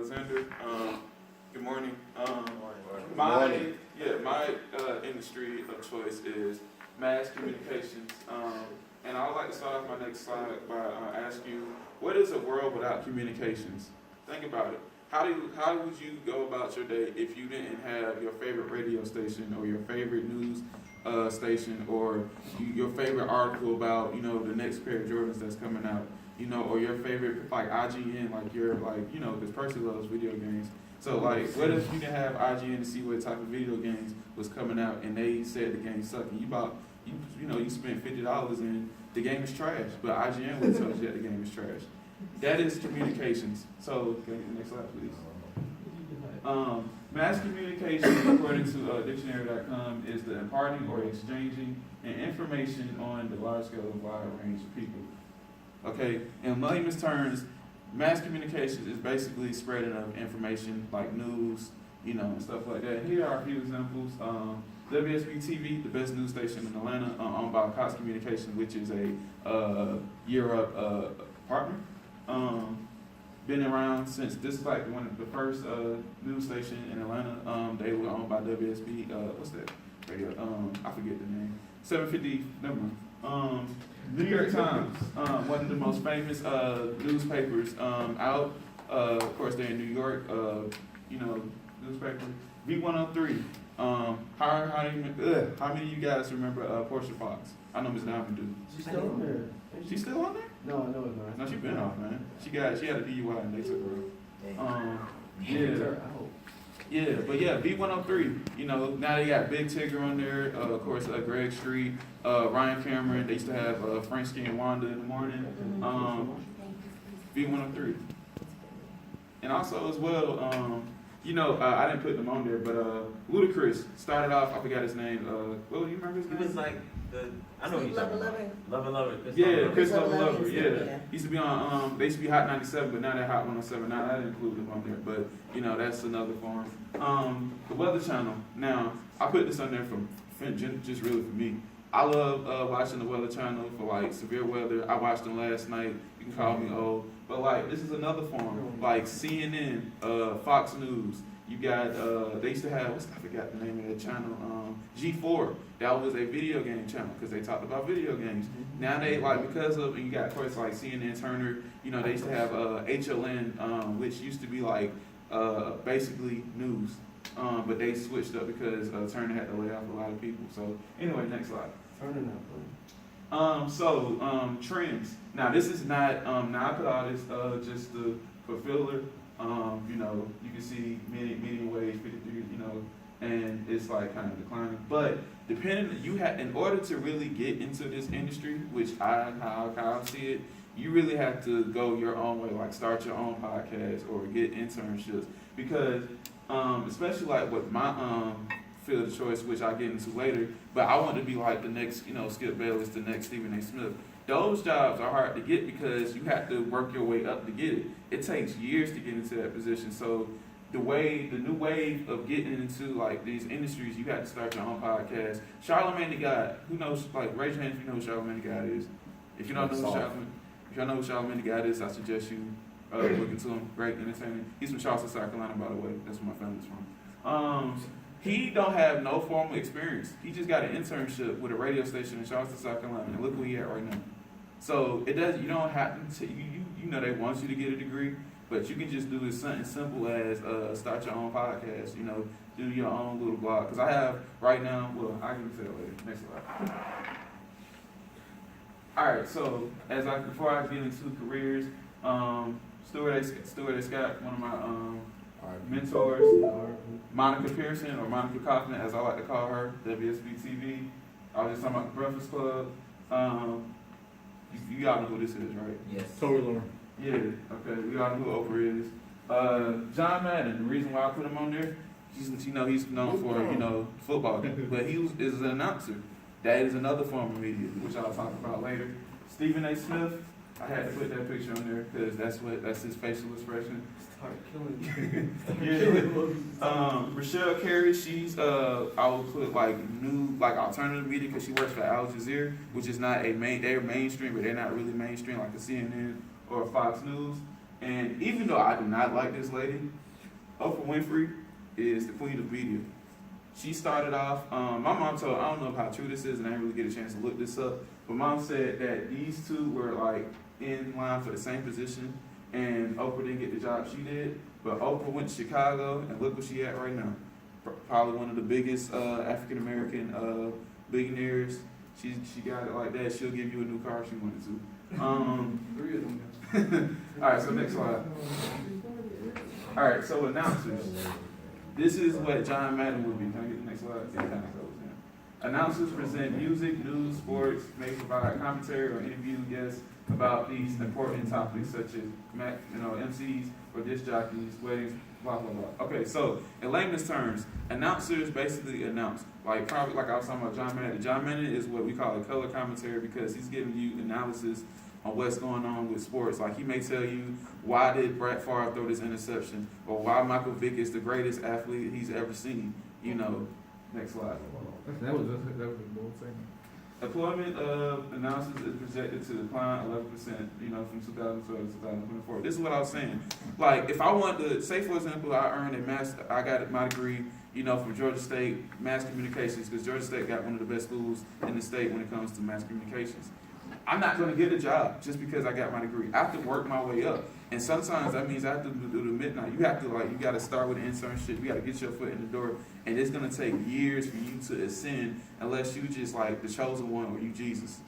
Alexander. Good morning. Good My morning. my industry of choice is mass communications. And I would like to start off my next slide by ask you, what is a world without communications? Think about it. How would you go about your day if you didn't have your favorite radio station or your favorite news station or your favorite article about the next pair of Jordans that's coming out, or your favorite like IGN, because Percy loves video games. So like, what if you didn't have IGN to see what type of video games was coming out and they said the game sucked and you spent $50 and the game is trash, but IGN would tell you that the game is trash. That is communications. So, okay, next slide, please. Mass communication, according to dictionary.com, is the imparting or exchanging information on the large scale of wide range of people. Okay, in layman's terms, mass communication is basically spreading of information like news, and stuff like that. Here are a few examples. WSB TV, the best news station in Atlanta, owned by Cox Communications, which is a Europe partner. Been around since this is like one of the first news station in Atlanta. They were owned by WSB. What's that radio? I forget the name. 750. Never mind. New York Times, one of the most famous newspapers out. Of course, they're in New York. Newspaper. V103. How many of you guys remember Portia Fox? I know Ms. Diamond do. She's still on there. She's still on there? No, I know it's not. No, she been off, man. She had a DUI and they took her off. V103. Now they got Big Tigger on there. Of course, Greg Street, Ryan Cameron. They used to have Frankie and Wanda in the morning. V103. And also as well, I didn't put them on there, but Ludacris started off. I forgot his name. Will you remember his name? He was like I know he's Lover. Lover. Yeah, Chris Lover. Yeah. He used to be on. They used to be Hot 97, but now they're Hot 107. Now I didn't include them on there, but that's another form. The Weather Channel. Now I put this on there just really for me. I love watching the Weather Channel for like severe weather. I watched them last night. You can call me old, but like this is another form. Like CNN, Fox News. You got they used to have I forgot the name of that channel. G4. That was a video game channel because they talked about video games. Now they and you got of course like CNN Turner. They used to have HLN, which used to be like basically news. But they switched up because Turner had to lay off a lot of people. So anyway, next slide. Turner not playing. Trends. Now this is not. Now I put all this just for filler. You can see median wage 53. And it's like kind of declining. But in order to really get into this industry, which how I see it, you really have to go your own way, like start your own podcast or get internships because. Especially like with my field of choice, which I'll get into later, but I want to be like the next, Skip Bayless, the next Stephen A. Smith. Those jobs are hard to get because you have to work your way up to get it. It takes years to get into that position. So the new wave of getting into like these industries, you have to start your own podcast. Charlamagne the God, who knows? Like raise your hand if you know who Charlamagne the God is. If you don't know if y'all know who Charlamagne the God is, I suggest you. Look into him, great entertaining. He's from Charleston, South Carolina, by the way. That's where my family's from. He don't have no formal experience. He just got an internship with a radio station in Charleston, South Carolina, and look where he at right now. So it does. You don't have to. They want you to get a degree, but you can just do something simple as start your own podcast. Do your own little blog. Because I have right now. Well, I can say that later. Next slide. All right. So before I get into careers. Stuart A. Scott, one of my mentors, Monica Pearson, or Monica Kaufman, as I like to call her, WSB TV. I was just talking about the Breakfast Club. You all know who this is, right? Yes. Tory Lauren. Yeah, okay, we all know who Oprah is. John Madden, the reason why I put him on there, he's known for, football, but he is an announcer. That is another form of media, which I'll talk about later. Stephen A. Smith. I had to put that picture on there because that's his facial expression. Start killing Yeah. Rochelle Carey, she's I would put like alternative media because she works for Al Jazeera, which is not they're mainstream, but they're not really mainstream like a CNN or a Fox News. And even though I do not like this lady, Oprah Winfrey is the queen of media. She started off, my mom told, I don't know how true this is, and I didn't really get a chance to look this up, but mom said that these two were like in line for the same position, and Oprah didn't get the job she did, but Oprah went to Chicago, and look where she at right now. Probably one of the biggest African American billionaires. She got it like that. She'll give you a new car if she wanted to. 3 of them. All right, so next slide. All right, so announcers. This is what John Madden would be. Can I get the next slide? Yeah, kind of goes in. Announcers present music, news, sports, may provide commentary or interview guests about these important topics such as MCs or disc jockeys, weddings, blah blah blah. Okay, so in layman's terms, announcers basically announce. Like probably like I was talking about John Madden. John Madden is what we call a color commentary because he's giving you analysis on what's going on with sports. Like he may tell you why did Brett Favre throw this interception, or why Michael Vick is the greatest athlete he's ever seen. You know, next slide. That was a bold segment. Employment announcers is projected to decline 11%, you know, from 2012 to 2024. This is what I was saying. Like, if I want to, say for example, I got my degree, you know, from Georgia State, mass communications, because Georgia State got one of the best schools in the state when it comes to mass communications. I'm not going to get a job just because I got my degree. I have to work my way up. And sometimes that means I have to do the midnight. You have to, like, you got to start with an internship. You got to get your foot in the door. And it's going to take years for you to ascend unless you just, like, the chosen one or you Jesus.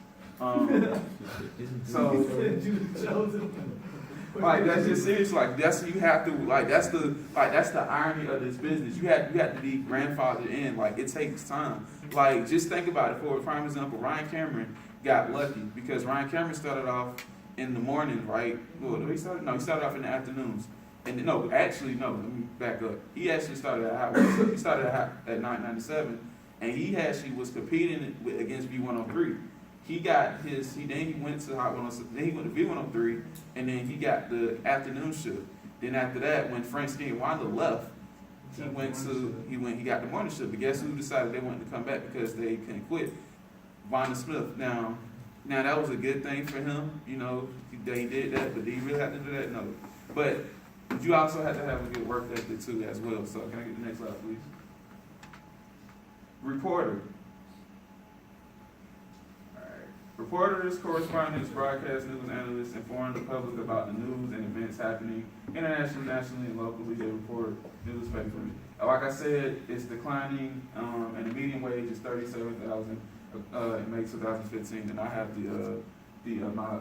Like, that's just serious. Like, that's, you have to, like, that's the irony of this business. You have to be grandfathered in. Like, it takes time. Like, just think about it. For a prime example, Ryan Cameron got lucky because Ryan Cameron started off in the morning, right? Well, he started off in the afternoons. And no, let me back up. He actually started at 997, and he actually was competing against V103. Then he went to Hot 107, then he went to V103, and then he got the afternoon shift. Then after that, when Frank Wanda left, he got the morning shift. But guess who decided they wanted to come back because they couldn't quit? Vonda Smith. Now that was a good thing for him, you know, he did that, but did he really have to do that? No. But you also have to have a good work ethic too as well. So can I get the next slide, please? Reporter. All right. Reporters, correspondents, broadcast news analysts inform the public about the news and events happening internationally, nationally, and locally. They report newspapers. Like I said, it's declining, and the median wage is $37,000 in May 2015, and I have my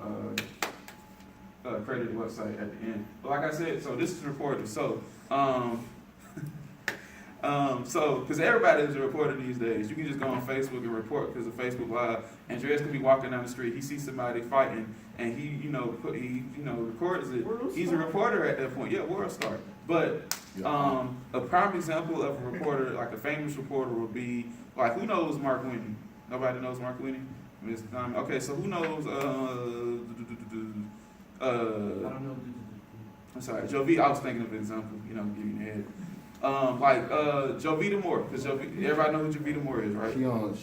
accredited website at the end. But like I said, so this is reporter. So, because everybody is a reporter these days. You can just go on Facebook and report because of Facebook Live. Andreas could be walking down the street, he sees somebody fighting, and he records it. He's a reporter at that point. Yeah, world star. But a prime example of a reporter, like a famous reporter, would be like, who knows Mark Winnie? Nobody knows Mark Winnie? Okay, so who knows? I don't know. I'm sorry, Jovita. I was thinking of an example. You know, give you the head. Jovita Moore, because everybody knows who Jovita Moore is, right? She live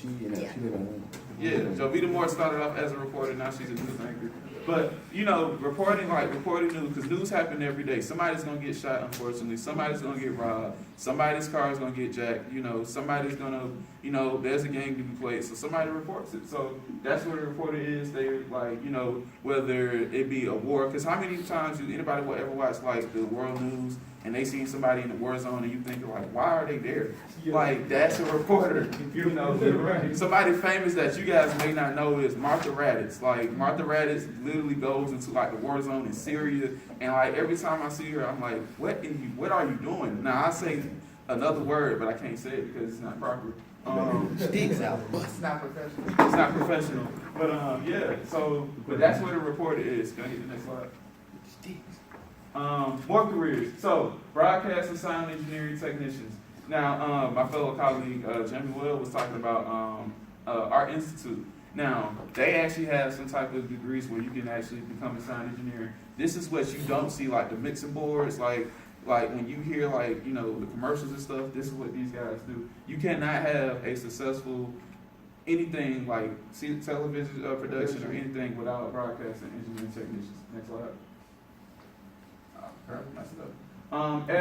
in Yeah, Jovita Moore started off as a reporter. Now she's a news anchor. But, you know, reporting news, because news happen every day. Somebody's going to get shot, unfortunately. Somebody's going to get robbed. Somebody's car is going to get jacked. You know, somebody's going to, you know, there's a game to be played. So somebody reports it. So that's what a reporter is. They're like, you know, whether it be a war. Because how many times anybody will ever watch, like, the world news and they see somebody in the war zone and you think, like, why are they there? Yeah. Like, that's a reporter. You know, right. Somebody famous that you guys may not know is Martha Raddatz. Like, Martha Raddatz literally goes into, like, the war zone in Syria, and, like, every time I see her, I'm like, what are you doing? Now, I say another word, but I can't say it because it's not proper. Sticks out. It's not professional. It's not professional. But, yeah, so, but that's what a reporter is. Can I get the next slide? Sticks. More careers. So, broadcast and sound engineering technicians. Now, my fellow colleague, Jamie Will, was talking about Art Institute. Now, they actually have some type of degrees where you can actually become a sound engineer. This is what you don't see, like the mixing boards, like when you hear, like, you know, the commercials and stuff, this is what these guys do. You cannot have a successful anything like television production or anything without broadcast and engineering technicians. Next slide. All right, nice enough. Add